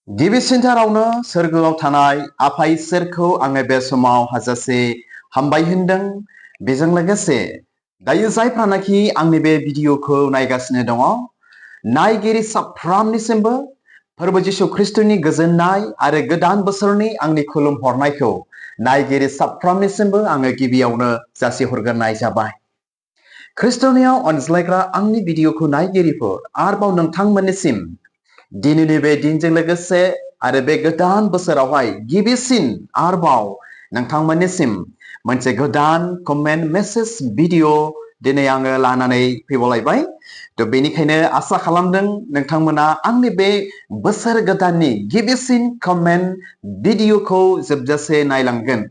गिबिसिनथारावनो सोरगोआव थानाय आफा इसोरखौ आङो बे समाव हाजासे हामबाय होनदों। बेजों लोगोसे दायो जायफ्रानाखि आंनि बे भिडिअखौ नायगासिनो दङ, नायगिरि साफ्रोमनिसिमबो फोरबो जिसु ख्रिस्टनि गोजोननाय आरो गोदान बोसोरनि आंनि खुलुमहरनायखौ नायगिरि साफ्रोमनिसिमबो आङो गिबियावनो जासिहरग्रोनाय जाबाय। ख्रिस्टनियाव अनज्लायग्रा आंनि भिडिअखौ नायगिरिफोर आरोबाव नोंथांमोननिसिम दिनैनि बे दिनजों लोगोसे आरो बे गोदान बोसोरावहाय गिबिसिन आरोबाव नोंथांमोननिसिम मोनसे गोदान कमेन्ट मेसेज भिडिअ दिनै आङो लानानै फैबावलायबाय। थ' बेनिखायनो आसा खालामदों नोंथांमोना आंनि बे बोसोर गोदाननि गिबिसिन कमेन्ट भिडिअखौ जोबजासे नायलांगोन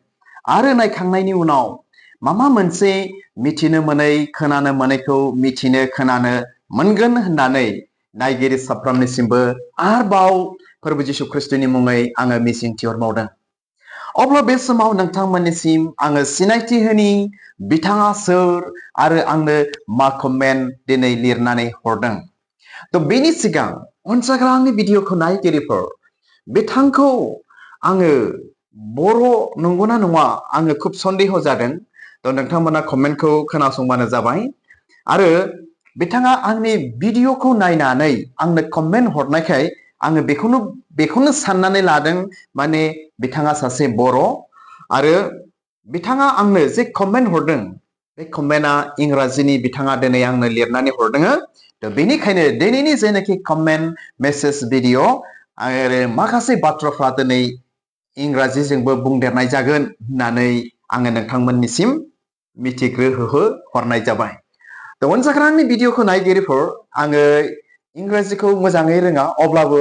आरो नायखांनायनि उनाव माबा मोनसे मिथिनो मोनै खोनानो मोनैखौ मिथिनो खोनानो मोनगोन होननानै नायगिरि साफ्रोमनिसिमबो आरोबाव फोरबो जिसु ख्रिस्टनि मुङै आङो मिजिंथिहरबावदों। अब्ला बे समाव नोंथांमोननिसिम आङो सिनायथि होनि बिथाङा सोर आरो आंनो मा कमेन्ट दिनै लिरनानै हरदों। थ' बेनि सिगां अनसायग्रा आंनि भिडिअखौ नायगिरिफोर, बिथांखौ आङो बर' नंगौना नङा आङो खुब सन्देह जादों। थ' नोंथांमोना कमेन्टखौ खोनासंबानो जाबाय। आरो बिथाङा आंनि भिडिअखौ नायनानै आंनो कमेन्ट हरनायखाय आङो बेखौनो साननानै लादों, माने बिथाङा सासे बर' आरो बिथाङा आंनो जे कमेन्ट हरदों बे कमेन्टआ इंराजिनि बिथाङा दिनै आंनो लिरनानै हरदों। थ' बेनिखायनो दिनैनि जेनाखि कमेन्ट मेसेज भिडिअ आरो माखासे बाथ्राफ्रा दिनै इंराजिजोंबो बुंदेरनाय जागोन होननानै आङो नोंथांमोननिसिम मिथिग्रोहो हरनाय जाबाय। थ' अनसायग्रा आंनि भिडिअखौ नायगिरिफोर, आङो इंराजिखौ मोजाङै रोङा, अब्लाबो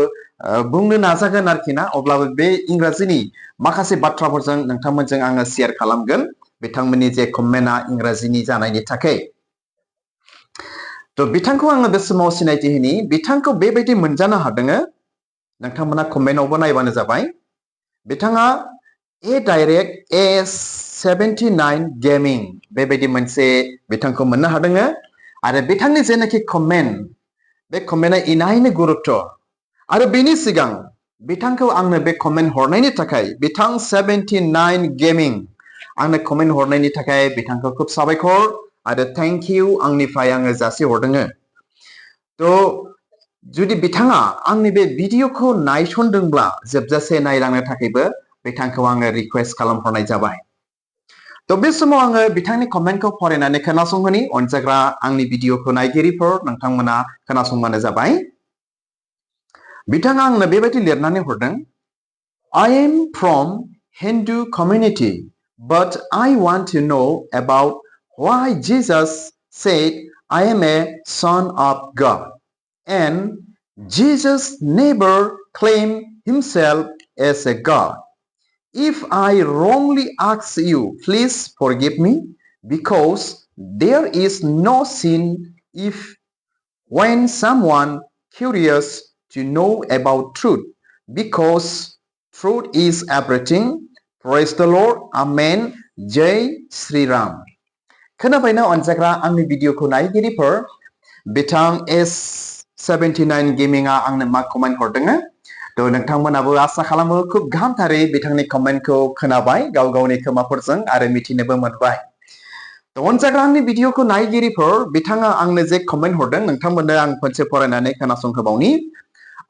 बुंनो नाजागोन आरोखि ना। अब्लाबो बे इंराजिनि माखासे बाथ्राफोरजों नोंथांमोनजों आङो शेयार खालामगोन बिथांमोननि जे कमेन्टआ इंराजिनि जानायनि थाखाय। थ' बिथांखौ आङो बे समाव सिनायथि होनि बिथांखौ बेबायदि मोनजानो हादों। नोंथांमोना कमेन्टआवबो नायबानो जाबाय। बिथाङा डाइरेक्ट A79 गेमिं बेबायदि मोनसे बिथांखौ मोननो हादों। आरो बिथांनि जेनाखि कमेन्ट, बे कमेन्टआ इनायनो गुरुत्व। आरो बेनि सिगां बिथांखौ आंनो बे कमेन्ट हरनायनि थाखाय, बिथां 79 गेमिं आंनो कमेन्ट हरनायनि थाखाय बिथांखौ खुब साबायखर आरो थेंक इउ आंनिफ्राय आङो जासिहरदों। थ' जुदि बिथाङा आंनि बे भिडिअखौ नायसनदोंब्ला जोबजासे नायलांनो थाखायबो बिथांखौ आङो रिक्वेस्ट खालामहरनाय जाबाय। थ' बे समाव आङो बिथांनि कमेन्टखौ फरायनानै खोनासंहोनि अनसायग्रा आंनि भिडिअखौ नायगिरिफोर, नोंथांमोना खोनासंबानो जाबाय। बिथाङा आंनो बेबायदि लिरनानै हरदों, I am from Hindu community, but I want to know about why Jesus said I am a son of God, and Jesus never claimed himself as a God. If I wrongly ask you, please forgive me, because there is no sin if when someone curious to know about truth, because truth is everything. Praise the Lord. Amen. Jai Sri Ram. खोनाबायना अनसायग्रा आंनि भिडिअखौ नायगिरिफोर, बिथां S79 गेमिंआ आंनो मा comment हरदों। थ' नोंथांमोनाबो आसा खालामो खुब गाहामथारै बिथांनि कमेन्टखौ खोनाबाय गाव गावनि खोमाफोरजों आरो मिथिनोबो मोनबाय। थ' अनसायग्रा आंनि भिडिअखौ नायगिरिफोर, बिथाङा आंनो जे कमेन्ट हरदों नोंथांमोननो आं खनसे फरायनानै खोनासंहोबावनि।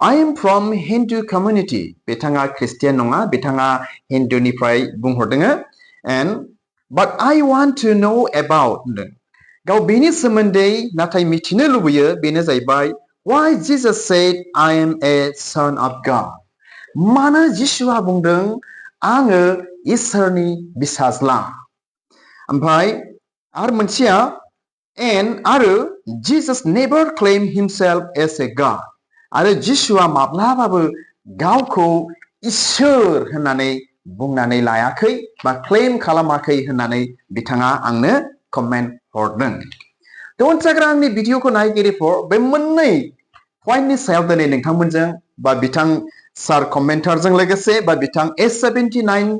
I am from Hindu community. बिथाङा ख्रिस्टियान नङा, बिथाङा हिन्दुनिफ्राय बुंहरदों। And but I want to know about होनदों। गाव बेनि सोमोन्दै नाथाय मिथिनो लुबैयो, बेनो जाहैबाय why Jesus said I am a son of God. मानो जिसुआ बुंदों आङो इसोरनि बिसाज्ला। ओमफ्राय आरो मोनसेया and आरो Jesus never claimed himself as a God. आरो जिसुआ माब्लाबाबो गावखौ इसोर होननानै बुंनानै लायाखै बा क्लेम खालामाखै होननानै बिथाङा आंनो कमेन्ट हरदों। थ' अनसायग्रा आंनि भिडिअखौ नायगिरिफोर, बे मोननै पइन्टनि सायाव दिनै नोंथांमोनजों बा बिथां सार कमेन्टारजों लोगोसे बा बिथां S79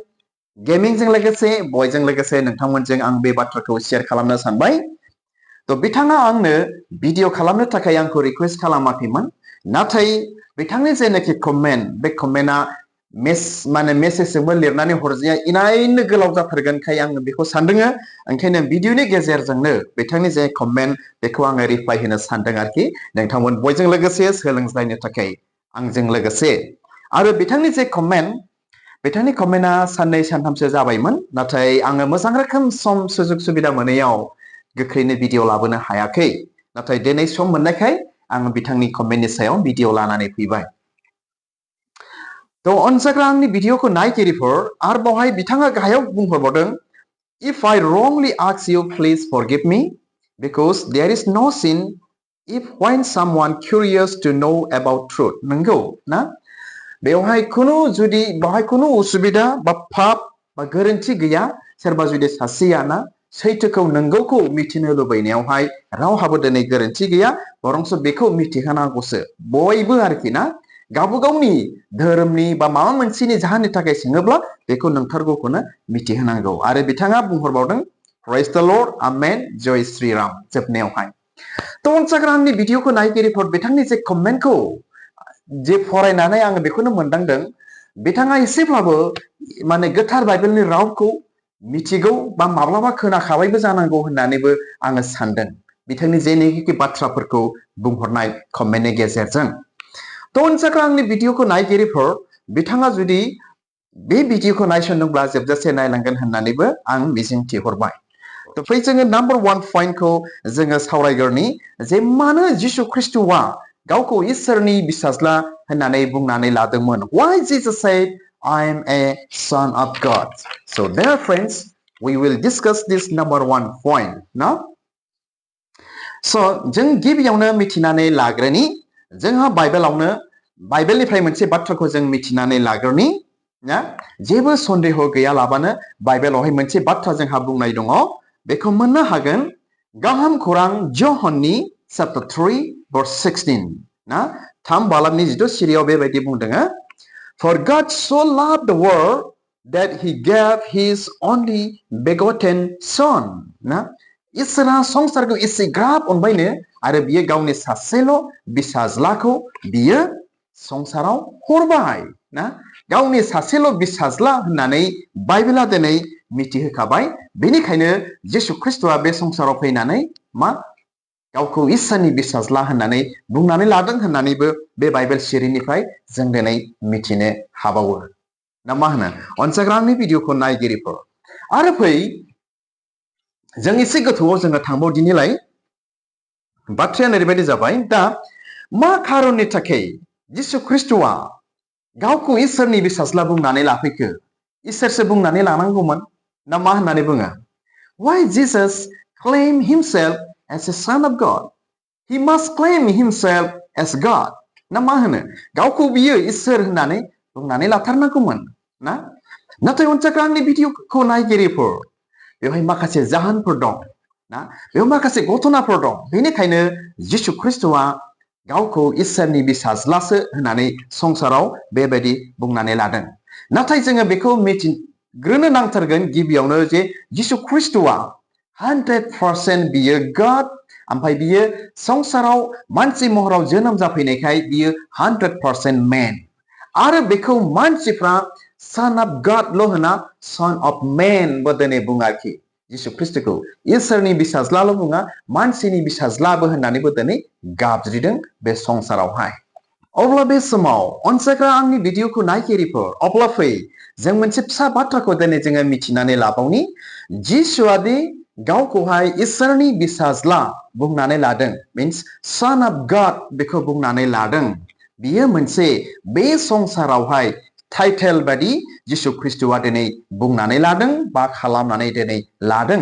गेमिंजों लोगोसे बयजों लोगोसे नोंथांमोनजों आं बे बाथ्राखौ शेयार खालामनो सानबाय। थ' बिथाङा आंनो भिडिअ खालामनो थाखाय आंखौ रिक्वेस्ट खालामाखैमोन। नाथाय बिथांनि जेनाखि कमेन्ट बे कमेन्टआ मेसेजजोंबो लिरनानै हरजाया इनायनो गोलाव जाथारगोनखाय आङो बेखौ सानदों ओंखायनो भिडिअनि गेजेरजोंनो बिथांनि जे कमेन्ट बेखौ आङो रिप्लाइ होनो सानदों आरोखि नोंथांमोन बयजों लोगोसे सोलोंज्लायनो थाखाय आंजों लोगोसे आरो बिथांनि जे कमेन्ट बिथांनि कमेन्टआ साननै सानथामसो जाबायमोन नाथाय आङो मोजां रोखोम सम सुजुग सुबिदा मोनैयाव गोख्रैनो भिडिअ लाबोनो हायाखै नाथाय दिनै सम मोननायखाय आं बिथांनि कमेन्टनि सायाव भिडिअ लानानै फैबाय तो अनसाग्रा आंनि भिडिअखौ नायगिरिफोर आरोबावहाय बिथाङा गाहायाव बुंहरबावदों If I wrongly ask you please forgive me because there is no sin if when someone curious to know about truth नंगौ ना बेवहाय कुनु उसुबिदा बा पाप बा गोरोन्थि गैया सोरबा जुदि सासेया ना सैथोखौ नंगौखौ मिथिनो लुबैनायावहाय रावहाबो दिनै गोरोन्थि गैया बरंसो बेखौ मिथिहोनांगौसो बयबो आरोखि ना गावनि धोरोमनि बा माबा मोनसेनि जाहोननि थाखाय सोङोब्ला बेखौ नंथारगौखौनो मिथिहोनांगौ आरो बिथाङा बुंहरबावदों Praise the Lord Amen जय श्री राम जोबनायावहाय तो अनसाग्रा आंनि भिडिअखौ नायगिरिफोर बिथांनि जे कमेन्टखौ जे फरायनानै आङो बेखौनो मोनदांदों बिथाङा एसेब्लाबो माने गोथार बाइबेलनि रावखौ मिथिगौ बा माब्लाबा खोनाखाबायबो जानांगौ होननानैबो आङो सानदों बिथांनि जेनेखि बाथ्राफोरखौ बुंहरनाय कमेन्टनि गेजेरजों तो अनसाग्रा आंनि भिडिअखौ नायगिरिफोर बिथाङा जुदि बे भिडिअखौ नायसनदोंब्ला जोबजासे नायलांगोन होननानैबो आं मिजिंथिहरबाय तो फै जोङो नाम्बार 1 पइन्टखौ जोङो सावरायग्रोनि जे मानो जिसु ख्रिस्टआ गावखौ इसोरनि बिसाज्ला होननानै बुंनानै लादोंमोन Why Jesus said I am a son of God So there friends we will discuss this number 1 point now So जों गिबियावनो मिथिनानै लाग्रोनि जोंहा बाइबेलनिफ्राय मोनसे बाथ्राखौ जों मिथिनानै लाग्रोनि ना जेबो सन्देह गैयालाबानो बाइबेलावहाय मोनसे बाथ्रा जोंहा बुंनाय दङ बेखौ मोननो हागोन गाहाम खौरां ज'हननि chapter 3 verse 16 ना 3 बालाबनि 6 सिरियाव बेबायदि बुंदों For God so loved the world that he gave his only begotten son ना इसोरा संसारखौ एसेग्राब अनबायनो आरो बियो गावनि सासेल' बिसाज्लाखौ बियो संसाराव हरबाय ना गावनि सासेल' बिसाज्ला होननानै बाइबेला दिनै मिथिहोखाबाय बेनिखायनो जिसु ख्रिस्टआ बे संसाराव फैनानै मा गावखौ इसोरनि बिसाज्ला होननानै बुंनानै लादों होननानैबो बे बाइबेल सिरिनिफ्राय जों दिनै मिथिनो हाबावो ना मा होनो अनसाग्रा आंनि भिडिअखौ नायगिरिफोर आरो फै जों एसे गोथौआव जोङो थांबावदिनिलाय बाथ्राया ओरैबायदि जाबाय दा मा खारननि थाखाय जिसु ख्रिस्टआ गावखौ इसोरनि बिसाज्ला बुंनानै लाफैखो इसोरसो बुंनानै लानांगौमोन ना मा होननानै बुङो Why Jesus claimed himself as a son of God He must claim himself as God ना मा होनो गावखौ बियो इसोर होननानै बुंनानै लाथारनांगौमोन ना नाथाय अनसाग्रा आंनि भिडिअखौ नायगिरिफोर बेवहाय माखासे जाहोनफोर दं ना बेयाव माखासे घटनाफोर दं बेनिखायनो जिसु ख्रिस्टआ गावखौ इसोरनि बिसाज्लासो होननानै संसाराव बेबायदि बुंनानै लादों नाथाय जोङो बेखौ मिथिग्रोनो नांथारगोन गिबियावनो जे जिसु ख्रिस्टआ 100% बियो गड ओमफ्राय बियो संसाराव मानसि महराव जोनोम जाफैनायखाय बियो 100% मेन आरो बेखौ मानसिफ्रा son of God ल' होना son of man बो दिनै बुङो आरोखि जिसु ख्रिस्टखौ इसोरनि बिसाज्लाल' बुङा मानसिनि बिसाज्लाबो होननानैबो दिनै गाबज्रिदों बे संसारावहाय अब्ला बे समाव अनसाग्रा आंनि भिडिअखौ नायगिरिफोर अब्ला फै जों मोनसे फिसा बाथ्राखौ दिनै जोङो मिथिनानै लाबावनि जिसुआदि गावखौहाय इसोरनि बिसाज्ला बुंनानै लादों मीन्स son of God बेखौ बुंनानै लादों बियो मोनसे बे संसारावहाय टाइटेल बायदि जिसु ख्रिस्टआ दिनै बुंनानै लादों बा खालामनानै दिनै लादों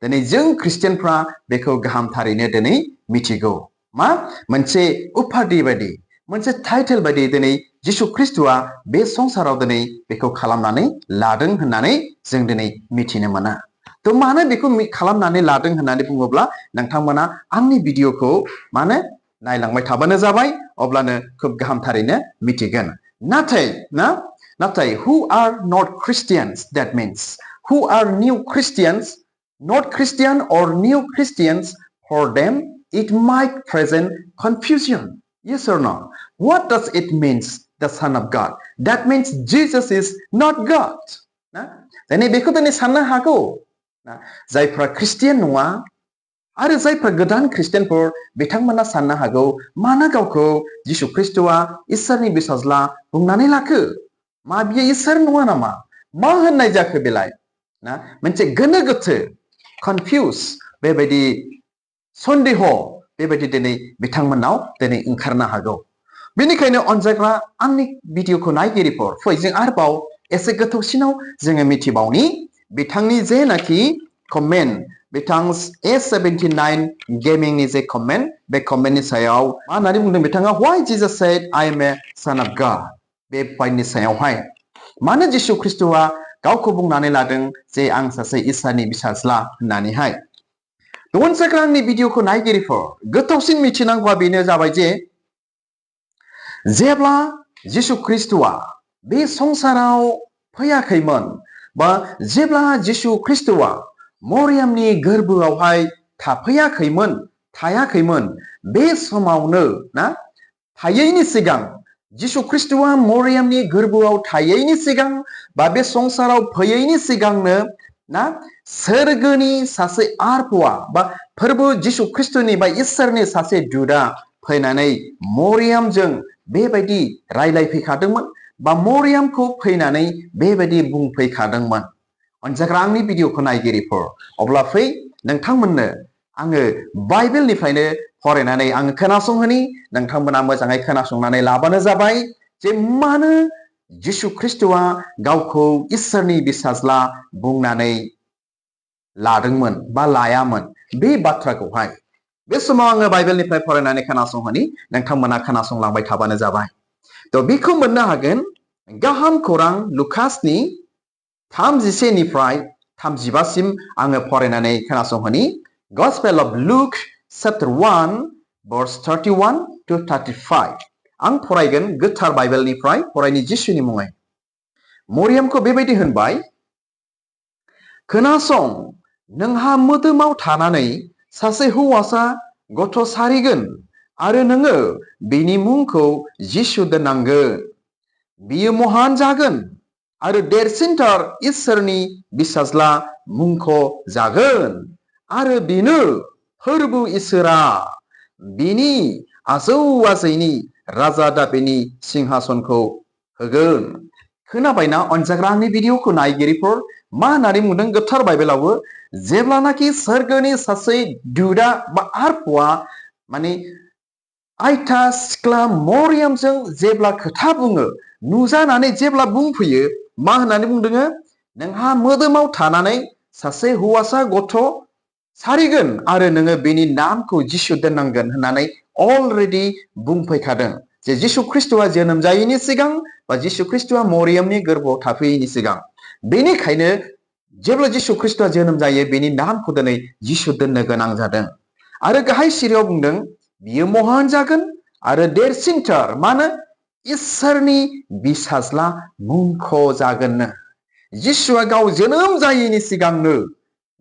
दिनै जों ख्रिस्टियानफ्रा बेखौ गाहामथारैनो दिनै मिथिगौ मा मोनसे उपाधि बायदि मोनसे टाइटेल बायदि दिनै जिसु ख्रिस्टआ बे संसाराव दिनै बेखौ खालामनानै लादों होननानै जों दिनै मिथिनो मोना तो मानो बेखौ खालामनानै लादों होननानै बुङोब्ला नोंथांमोना आंनि भिडिअखौ माने नायलांबाय थाबानो जाबाय अब्लानो खोब गाहामथारैनो मिथिगोन नाथाय who are not Christians that means who are new Christians not Christian or new Christians for them it might present confusion Yes or no? What does it mean, the Son of God? That means Jesus is not God. ना दिनै बेखौ दिनै साननो हागौ ना जायफ्रा Christian नङा आरो जायफ्रा गोदान ख्रिस्टियानफोर बिथांमोना साननो हागौ मानो गावखौ जिसु ख्रिस्टआ इसोरनि बिसाज्ला बुंनानै लाखो मा बियो इसोर नङा नामा मा होननाय जाखो बेलाय ना मोनसे गोनो गोथो कनफिउज बेबायदि सन्देह बेबायदि दिनै बिथांमोनाव दिनै ओंखारनो हागौ बेनिखायनो अनजाग्रा आंनि भिडिअखौ नायगिरिफोर फै जों आरोबाव एसे गोथौसिनाव जोङो मिथिबावनि बिथांनि जेनाखि कमेन्ट बिथां A79 गेमिंनि जे कमेन्ट बे कमेन्टनि सायाव मा होननानै बुंदों बिथाङा why Jesus said I am a son of God बे पइन्टनि सायावहाय मानो जिसु ख्रिस्टआ गावखौ बुंनानै लादों जे आं सासे इसोरनि बिसाज्ला होननानैहाय अनजाग्रा आंनि भिडिअखौ नायगिरिफोर गोथौसिन मिथिनांगौआ बेनो जाबाय जे जेब्ला जिसु ख्रिस्टआ बे संसाराव फैयाखैमोन बा जेब्ला जिसु ख्रिस्टआ मरियामनि गोरबोआवहाय थायाखैमोन बे समावनो ना थायैनि सिगां जिसु ख्रिस्टआ मरियामनि गोरबोआव थायैनि सिगां बा बे संसाराव फैयैनि सिगांनो ना सोरगोनि सासे आरफवा बा फोरबो जिसु ख्रिस्टनि बा इसोरनि सासे दुदा फैनानै मरियामजों बेबायदि रायलायफैखादोंमोन बा मरियामखौ फैनानै बेबायदि बुंफैखादोंमोन अनजाग्रा आंनि भिडिअखौ नायगिरिफोर अब्ला फै नोंथांमोननो आङो बाइबेलनिफ्रायनो फरायनानै आङो खोनासंहोनि नोंथांमोना मोजाङै खोनासंनानै लाबानो जाबाय जे मानो जिसु ख्रिस्टआ गावखौ इसोरनि बिसाज्ला बुंनानै लादोंमोन बा लायामोन बे बाथ्राखौहाय बे समाव आङो बाइबेलनिफ्राय फरायनानै खोनासंहोनि नोंथांमोना खोनासंलांबाय थाबानो जाबाय थ' बेखौ मोननो हागोन गाहाम खौरां लुकासनि 31 निफ्राय 35 सिम आङो फरायनानै खोनासंहोनि Gospel of Luke chapter 1 verse 31 to 35 आं फरायगोन गोथार बाइबेलनिफ्राय फरायनि जिसुनि मुङै मरियामखौ बेबायदि होनबाय खोनासं नोंहा मोदोमाव थानानै सासे हौवासा गथ' सारिगोन आरो नोङो बिनि मुंखौ जिसु दोननांगोन बियो महान जागोन आरो देरसिनथार इसोरनि बिसाज्ला मुंख' जागोन आरो बिनो फोरबो इसोरा बिनि आजौ आजैनि राजा दाबिनि सिंहासनखौ होगोन खोनाबायना अनजाग्रा आंनि भिडिअखौ नायगिरिफोर मा होननानै बुंदों गोथार बाइबेलावबो जेब्लानाखि सोरगोनि सासे दुदा बा आरफवा माने आयथा सिख्ला मरियामजों जेब्ला खोथा बुङो नुजानानै जेब्ला बुंफैयो मा होननानै बुंदों नोंहा मोदोमाव थानानै सासे हौवासा गथ' सारिगोन आरो नोङो बेनि नामखौ जिसु दोननांगोन होननानै अलरेडि बुंफैखादों जे जिसु ख्रिस्टआ जोनोम जायैनि सिगां बा जिसु ख्रिस्टआ मरियामनि गोरबोआव थाफैयैनि सिगां बेनिखायनो जेब्ला जिसु ख्रिस्टआ जोनोम जायो बेनि नामखौ दिनै जिसु दोननो गोनां जादों आरो गाहाय सिरियाव बुंदों बियो महान जागोन आरो देरसिनथार मानो इसोरनि बिसाज्ला मुंख' जागोननो जिसुआ गाव जोनोम जायैनि सिगांनो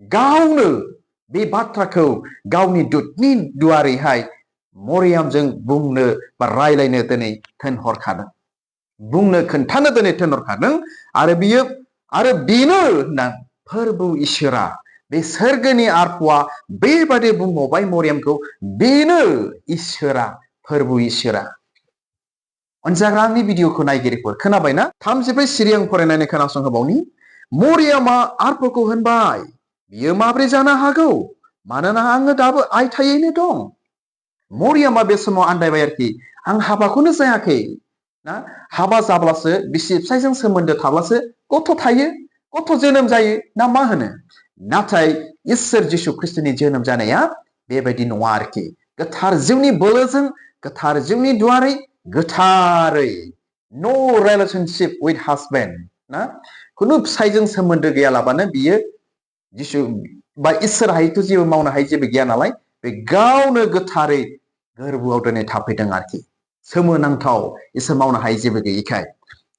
गावनो बे बाथ्राखौ गावनि दुतनि दुआरैहाय मरियामजों बुंनो बा रायलायनो दिनै थिनहरखादों बुंनो खोन्थानो दिनै थिनहरखादों आरो बेनो होनना फोरबो इसोरा बे सोरगोनि आरफवा बेबादि बुंबावबाय मरियामखौ बेनो इसोरा फोरबो इसोरा अनजाग्रा आंनि भिडिअखौ नायगिरिफोर खोनाबायना 34 सिरि आं फरायनानै खोनासंहोबावनि मरियामा आरफखौ होनबाय बियो माब्रै जानो हागौ मानोना आङो दाबो आयथायैनो दं मरियामा बे समाव आन्दायबाय आरोखि आं हाबाखौनो जायाखै ना हाबा जाब्लासो बिसि फिसायजों सोमोन्दो थाब्लासो गथ' थायो गथ' जोनोम जायो ना मा होनो नाथाय इसोर जिसु ख्रिस्टनि जोनोम जानाया बेबायदि नङा आरोखि गोथार जिउनि बोलोजों गोथार जिउनि दुआरै गोथारै नो रिलेशनशिप विथ हासबेन्ड ना खुनु फिसायजों सोमोन्दो गैयालाबानो बियो जिसु बा इसोर हायथ' जेबो मावनो हायै जेबो गैया नालाय बे गावनो गोथारै गोरबोआव दिनै थाफैदों आरोखि सोमोनांथाव इसोर मावनो हायै जेबो गैयैखाय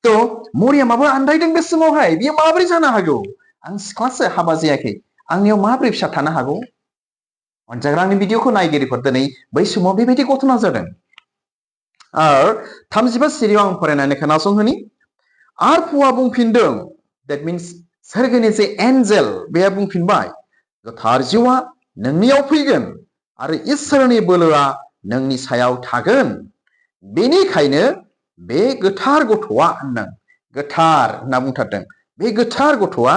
थ' मरियामाबो आन्दायदों बे समावहाय बियो माबोरै जानो हागौ आं सिख्लासो हाबा जायाखै आंनियाव माबोरै फिसा थानो हागौ अनजाग्रा आंनि भिडिअखौ नायगिरिफोर दिनै बै समाव बेबायदि घटना जादों आरो 35 सिरियाव आं फरायनानै खोनासंहोनि आरफुआ बुंफिनदों that means सोरगोनि जे एन्जेल बे बुंफिनबाय गोथार जिउआ नोंनियाव फैगोन आरो इसोरनि बोलोआ नोंनि सायाव थागोन बेनिखायनो बे गोथार गथ'आ होनदों गोथार होनना बुंथारदों बे गोथार गथ'आ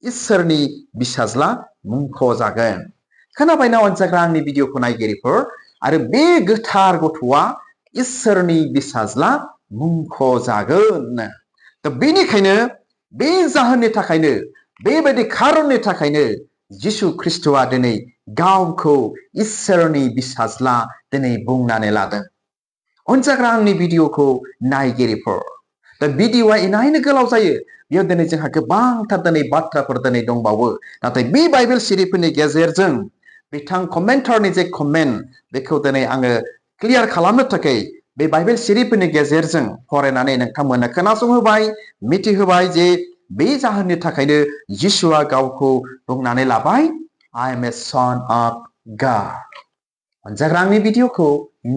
इसोरनि बिसाज्ला मुंख'जागोन खोनाबायना अनजाग्रा आंनि भिडिअखौ नायगिरिफोर आरो बे गोथार गथ'आ इसोरनि बिसाज्ला मुंख'जागोन बेनिखायनो बे जाहोननि थाखायनो बेबायदि खारननि थाखायनो जिसु ख्रिस्ट'आ दिनै गावखौ इसोरनि बिसाज्ला दिनै बुंनानै लादों अनजाग्रा आंनि भिडिअखौ नायगिरिफोर दा भिडिअआ इनायनो गोलाव जायो बेयाव दिनै जोंहा गोबांथार दिनै बाथ्राफोर दिनै दंबावो नाथाय बे बाइबेल सिरिफोरनि गेजेरजों बिथां कमेन्टारनि जे कमेन्ट बेखौ दिनै आङो क्लियार खालामनो थाखाय बे बाइबेल सिरिफोरनि गेजेरजों फरायनानै नोंथांमोननो खोनासंहोबाय मिथिहोबाय जे बे जाहोननि थाखायनो जिसुआ गावखौ बुंनानै लाबाय I am a son of God अनजाग्रा आंनि भिडिअखौ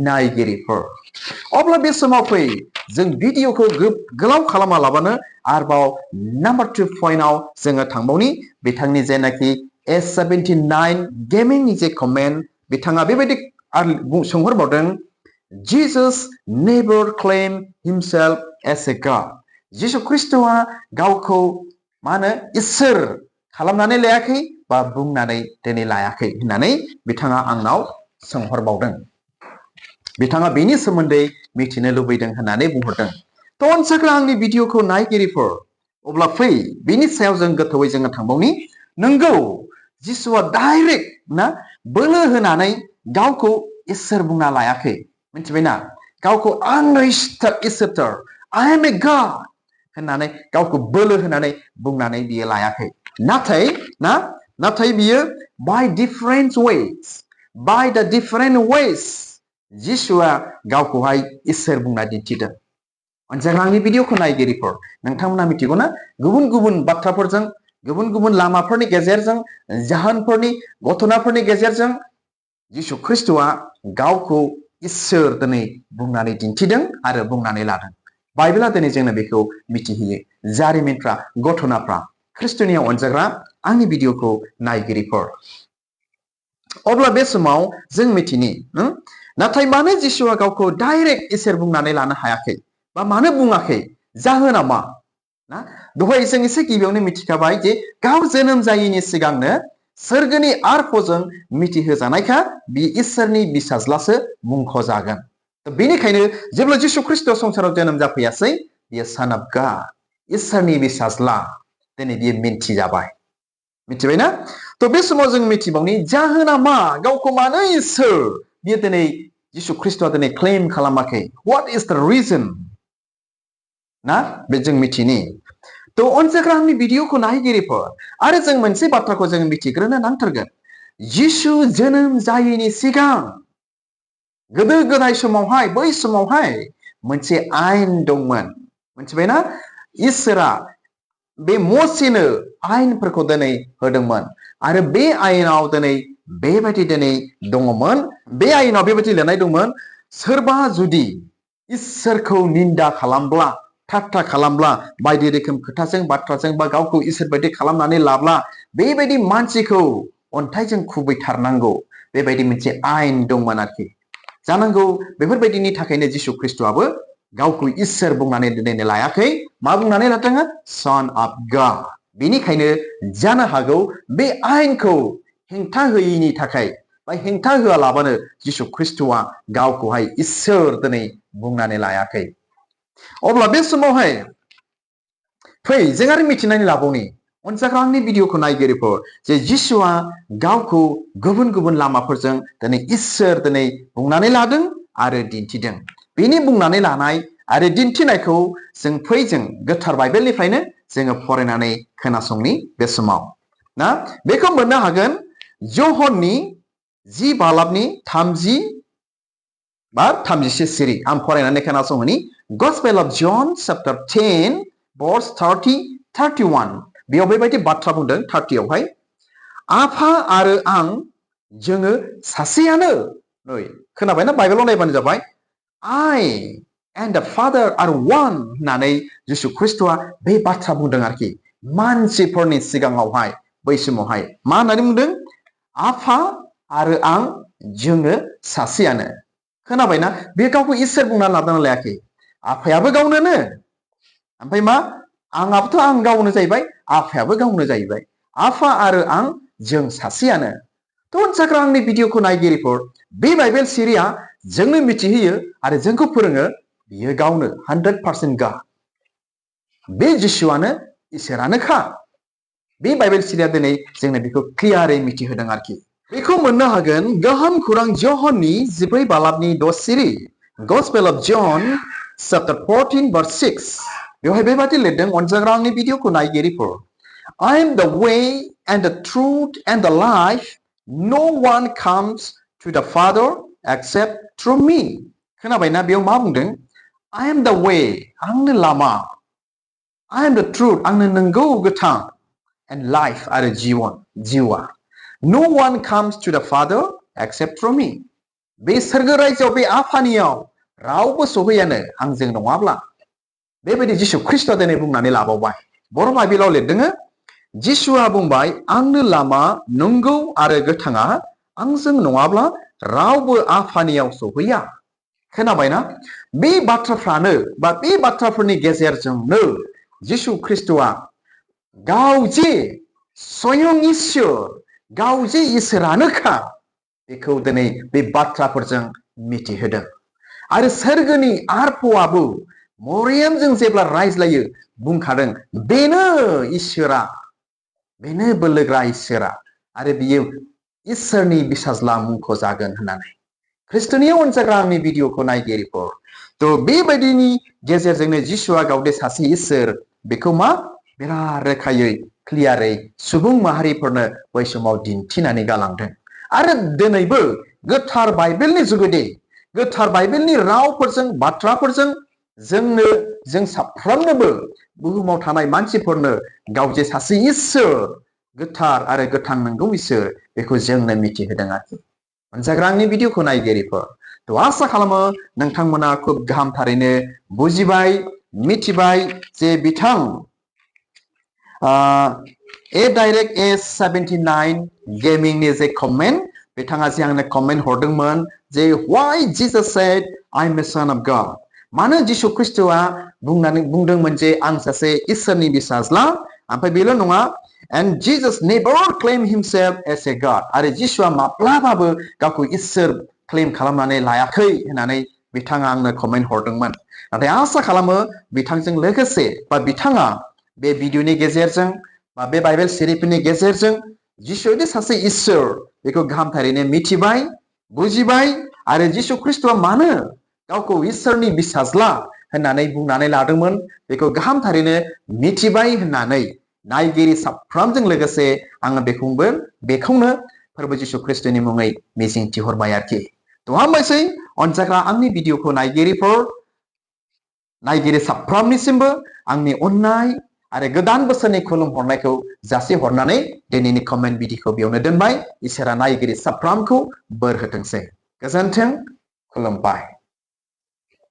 नायगिरिफोर अब्ला बे समाव फै जों भिडिअखौ गोलाव खालामालाबानो आरोबाव नाम्बार 2 पइन्टआव जोङो थांबावनि बिथांनि जेनाखि S79 गेमिंनि जे कमेन्ट बिथाङा बेबायदि सोंहरबावदों Jesus never claimed himself as a God जिसु ख्रिस्ट'आ गावखौ मा होनो इसोर खालामनानै लायाखै बा बुंनानै दिनै लायाखै होननानै बिथाङा आंनाव सोंहरबावदों बिथाङा बेनि सोमोन्दै मिथिनो लुबैदों होननानै बुंहरदों थ' अनसाग्रा आंनि भिडिअखौ नायगिरिफोर अब्ला फै बेनि सायाव जों गोथौयै जोङो थांबावनि नंगौ जिसुआ डाइरेक्ट ना बोलो होनानै गावखौ इसोर बुंना लायाखै मिथिबायना गावखौ आंनो इसोर I am a God होननानै गावखौ बोलो होनानै बुंनानै बियो लायाखै नाथाय बियो by the different ways जिसुआ गावखौहाय इसोर बुंना दिन्थिदों अनजाग्रा आंनि भिडिअखौ नायगिरिफोर नोंथांमोना मिथिगौ ना गुबुन गुबुन बाथ्राफोरजों गुबुन गुबुन लामाफोरनि गेजेरजों जाहोनफोरनि घटनाफोरनि गेजेरजों जिसु ख्रिस्ट'आ गावखौ इसोर दिनै बुंनानै दिन्थिदों आरो बुंनानै लादों बाइबेला दिनै जोंनो बेखौ मिथिहोयो जारिमिनफ्रा घटनाफ्रा ख्रिस्ट'नियाव अनजाग्रा आंनि भिडिअखौ नायगिरिफोर अब्ला बे समाव जों मिथिनि नाथाय मानो जिसुआ गावखौ डाइरेक्ट इसोर बुंनानै लानो हायाखै बा मानो बुङाखै जाहोना मा ना दहाय जों एसे गिबियावनो मिथिखाबाय जे गाव जोनोम जायैनि सिगांनो सोरगोनि आरफजों मिथिहोजानायखा बि इसोरनि बिसाज्लासो मुंख'जागोन बेनिखायनो जेब्ला जिसु ख्रिस्ट' संसाराव जोनोम जाफैयासै बियो सन अफ गड इसोरनि बिसाज्ला दिनै बियो मिन्थिजाबाय मिथिबायना थ' बे समाव जों मिथिबावनि जाहोना मा गावखौ मानो इसोर बियो दिनै जिसु ख्रिस्ट'आ दिनै क्लेम खालामाखै व्हाट इज द रिजन ना बे जों मिथिनि थ' अनजाग्रा आंनि भिडिअखौ नायगिरिफोर आरो जों मोनसे बाथ्राखौ जों मिथिग्रोनो नांथारगोन जिसु जोनोम जायैनि सिगां गोदो गोदाय समावहाय बै समावहाय मोनसे आयेन दंमोन मिथिबायना इसोरा बे मसेनो आयेनफोरखौ दिनै होदोंमोन आरो बे आयेनाव दिनै बेबायदि दिनै दङमोन बे आयेनाव बेबायदि लिरनाय दंमोन सोरबा जुदि इसोरखौ निन्दा खालामब्ला ठाट्टा खालामब्ला बायदि रोखोम खोथाजों बाथ्राजों बा गावखौ इसोर बायदि खालामनानै लाब्ला बेबायदि मानसिखौ अन्थाइजों खुबैथारनांगौ बेबायदि मोनसे आयेन दंमोन आरोखि जानांगौ बेफोरबायदिनि थाखायनो जिसु ख्रिस्ट'आबो गावखौ इसोर बुंनानै दिनै लायाखै मा बुंनानै लादों सन अफ गड बेनिखायनो जानो हागौ बे आयेनखौ हेंथा होयैनि थाखाय बा हेंथा होआलाबानो जिसु ख्रिस्ट'आ गावखौहाय इसोर दिनै बुंनानै लायाखै अब्ला बे समावहाय फै जों आरो मिथिनानै लाबावनि अनजाग्रा आंनि भिडिअखौ नायगिरिफोर जे जिसुआ गावखौ गुबुन गुबुन लामाफोरजों दिनै इसोर दिनै बुंनानै लादों आरो दिन्थिदों बेनि बुंनानै लानाय आरो दिन्थिनायखौ जों फै जों गोथार बाइबेलनिफ्रायनो जोङो फरायनानै खोनासंनि बे समाव ना बेखौ मोननो हागोन जहननि 10 बालाबनि 30 बा 31 सिरि आं फरायनानै खोनासंनि गस्पेल अफ जन चैप्टार 10 verse 30-31 बेयाव बेबायदि बाथ्रा बुंदों 30आवहाय आफा आरो आं जोङो सासेयानो नै खोनाबायना बाइबेलाव नायबानो जाबाय I and the Father are one होननानै जिसु ख्रिस्टआ बे बाथ्रा बुंदों आरोखि मानसिफोरनि सिगाङावहाय बै समावहाय मा होननानै बुंदों आफा आरो आं जोङो सासेयानो खोनाबायना बे गावखौ इसोर बुंना लादोंना लायाखै आफायाबो गावनोनो ओमफ्राय मा आंहाबोथ' आं गावनो जाहैबाय आफायाबो गावनो जाहैबाय आफा आरो आं जों सासेयानो थ' जाग्रा आंनि भिडिअखौ नायगिरिफोर बे बाइबेल सिरिया जोंनो मिथिहोयो आरो जोंखौ फोरोङो बियो गावनो 100% गा बे जिसुआनो इसोरानोखा बे बाइबेल सिरिया दिनै जोंनो बेखौ क्लियारै मिथिहोदों आरोखि बेखौ मोननो हागोन गाहाम खौरां जहननि 14 बालाबनि 10 सिरि Gospel of John chapter 14 verse 6 बेवहाय बेबादि लिरदों अनजाग्रा आंनि भिडिअखौ नायगिरिफोर I am the way and the truth and the life no one comes to the Father except through me खोनाबायना बेयाव मा बुंदों I am the way आंनो लामा I am the truth आंनो नंगौ गोथां and life आरो जिउआ No one comes to the Father except through me बे सोरगो रायजोआव बे आफानियाव रावबो सहैयानो आंजों नङाब्ला बेबायदि जिसु ख्रिस्टआ दिनै बुंनानै लाबावबाय बर' बाइबेलाव लिरदों जिसुआ बुंबाय आंनो लामा नंगौ आरो गोथाङा आंजों नङाब्ला रावबो आफानियाव सहैया खोनाबायना बे बाथ्राफ्रानो बा बे बाथ्राफोरनि गेजेरजोंनो जिसु ख्रिस्टआ गाव जे स्वयं इसोर गाव जे इसोरानोखा बेखौ दिनै बे बाथ्राफोरजों मिथिहोदों आरो सोरगोनि आरफआबो मरियमजों जेब्ला रायज्लायो बुंखादों बेनो इसोरा बेनो बोलोग्रा इसोरा आरो बियो इसोरनि बिसाज्ला मुंखौ जागोन होननानै ख्रिस्ट'नि अनजाग्रा आंनि भिडिअखौ नायगिरिफोर थ' बेबायदिनि गेजेरजोंनो जिसुआ गावदे सासे इसोर बेखौ मा बिराद रोखायै क्लियारै सुबुं माहारिफोरनो बै समाव दिन्थिनानै गालांदों आरो दिनैबो गोथार बाइबेलनि जुगेदि गोथार बाइबेलनि रावफोरजों बाथ्राफोरजों जों साफ्रोमनोबो बुहुमाव थानाय मानसिफोरनो गाव जे सासे इसोर गोथार आरो गोथां नंगौ इसोर बेखौ जोंनो मिथिहोदों आरोखि अनजाग्रा आंनि भिडिअखौ नायगिरिफोर थ' आसा खालामो नोंथांमोना खुब गाहामथारैनो बुजिबाय मिथिबाय जे बिथां ए डाइरेक्ट A79 गेमिंनि जे कमेन्ट बिथाङा जे आंनो कमेन्ट हरदोंमोन जे why Jesus said I'm a son of God मानो जिसु ख्रिस्टआ बुंदोंमोन जे आं सासे इसोरनि बिसाज्ला ओमफ्राय बेल' नङा and Jesus never claimed himself as a God आरो जिसुआ माब्लाबाबो गावखौ इसोर क्लेम खालामनानै लायाखै होननानै बिथाङा आंनो कमेन्ट हरदोंमोन नाथाय आसा खालामो बिथांजों लोगोसे बा बिथाङा बे भिडिअनि गेजेरजों बा बे बाइबेल सिरिफोरनि गेजेरजों जिसुआ सासे इसोर बेखौ गाहामथारैनो मिथिबाय बुजिबाय आरो जिसु ख्रिस्टआ मानो गावखौ इसोरनि बिसाज्ला होननानै बुंनानै लादोंमोन बेखौ गाहामथारैनो मिथिबाय होननानै नायगिरि साफ्रोमजों लोगोसे आङो बेखौनो फोरबो जिसु ख्रिस्टनि मुङै मिजिंथिहरबाय आरोखि थ' हामबायसै अनजाग्रा आंनि भिडिअखौ नायगिरि साफ्रोमनिसिमबो आंनि अननाय आरो गोदान बोसोरनि खुलुमहरनायखौ जासिहरनानै दिनैनि कमेन्ट भिडिअखौ बेयावनो दोनबाय इसोरा नायगिरि साफ्रोमखौ बोर होथोंसै गोजोन्थों खुलुमबाय